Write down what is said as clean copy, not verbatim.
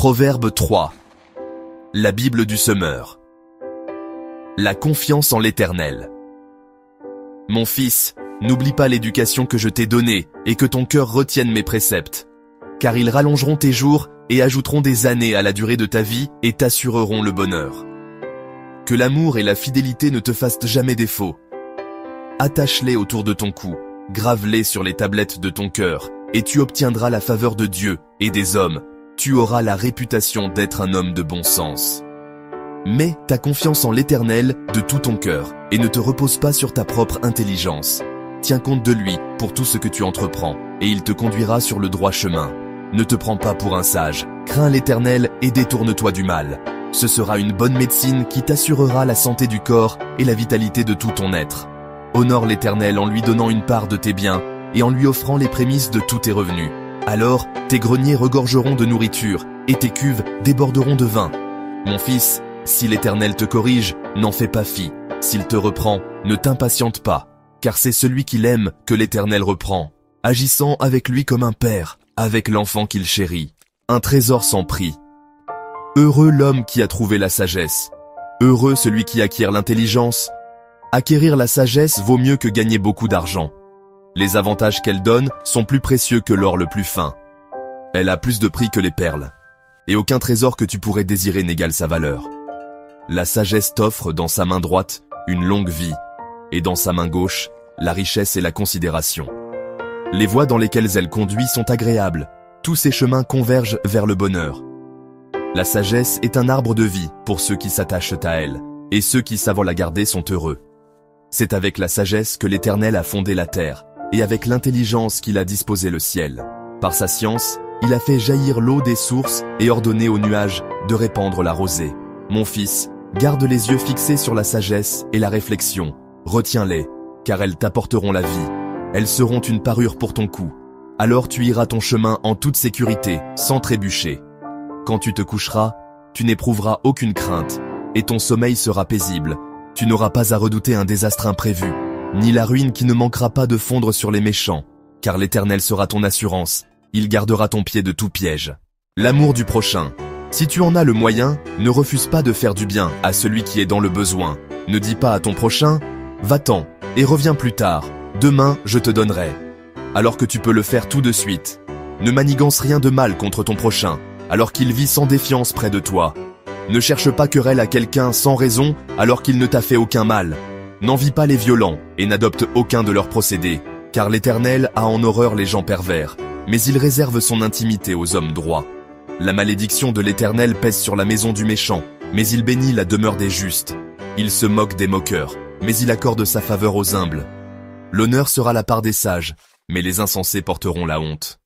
Proverbe 3. La Bible du semeur. La confiance en l'Éternel. Mon fils, n'oublie pas l'éducation que je t'ai donnée et que ton cœur retienne mes préceptes. Car ils rallongeront tes jours et ajouteront des années à la durée de ta vie et t'assureront le bonheur. Que l'amour et la fidélité ne te fassent jamais défaut. Attache-les autour de ton cou, grave-les sur les tablettes de ton cœur, et tu obtiendras la faveur de Dieu et des hommes. Tu auras la réputation d'être un homme de bon sens. Mets ta confiance en l'Éternel de tout ton cœur et ne te repose pas sur ta propre intelligence. Tiens compte de lui pour tout ce que tu entreprends et il te conduira sur le droit chemin. Ne te prends pas pour un sage, crains l'Éternel et détourne-toi du mal. Ce sera une bonne médecine qui t'assurera la santé du corps et la vitalité de tout ton être. Honore l'Éternel en lui donnant une part de tes biens et en lui offrant les prémices de tous tes revenus. Alors, tes greniers regorgeront de nourriture, et tes cuves déborderont de vin. Mon fils, si l'Éternel te corrige, n'en fais pas fi. S'il te reprend, ne t'impatiente pas, car c'est celui qu'il aime que l'Éternel reprend, agissant avec lui comme un père, avec l'enfant qu'il chérit, un trésor sans prix. Heureux l'homme qui a trouvé la sagesse. Heureux celui qui acquiert l'intelligence. Acquérir la sagesse vaut mieux que gagner beaucoup d'argent. Les avantages qu'elle donne sont plus précieux que l'or le plus fin. Elle a plus de prix que les perles. Et aucun trésor que tu pourrais désirer n'égale sa valeur. La sagesse t'offre dans sa main droite une longue vie, et dans sa main gauche, la richesse et la considération. Les voies dans lesquelles elle conduit sont agréables. Tous ses chemins convergent vers le bonheur. La sagesse est un arbre de vie pour ceux qui s'attachent à elle, et ceux qui savent la garder sont heureux. C'est avec la sagesse que l'Éternel a fondé la terre, et avec l'intelligence qu'il a disposé le ciel. Par sa science, il a fait jaillir l'eau des sources et ordonné aux nuages de répandre la rosée. Mon fils, garde les yeux fixés sur la sagesse et la réflexion. Retiens-les, car elles t'apporteront la vie. Elles seront une parure pour ton cou. Alors tu iras ton chemin en toute sécurité, sans trébucher. Quand tu te coucheras, tu n'éprouveras aucune crainte, et ton sommeil sera paisible. Tu n'auras pas à redouter un désastre imprévu, ni la ruine qui ne manquera pas de fondre sur les méchants, car l'Éternel sera ton assurance, il gardera ton pied de tout piège. L'amour du prochain. Si tu en as le moyen, ne refuse pas de faire du bien à celui qui est dans le besoin. Ne dis pas à ton prochain, va-t'en, et reviens plus tard, demain je te donnerai. Alors que tu peux le faire tout de suite. Ne manigance rien de mal contre ton prochain, alors qu'il vit sans défiance près de toi. Ne cherche pas querelle à quelqu'un sans raison, alors qu'il ne t'a fait aucun mal. N'envie pas les violents et n'adopte aucun de leurs procédés, car l'Éternel a en horreur les gens pervers, mais il réserve son intimité aux hommes droits. La malédiction de l'Éternel pèse sur la maison du méchant, mais il bénit la demeure des justes. Il se moque des moqueurs, mais il accorde sa faveur aux humbles. L'honneur sera la part des sages, mais les insensés porteront la honte.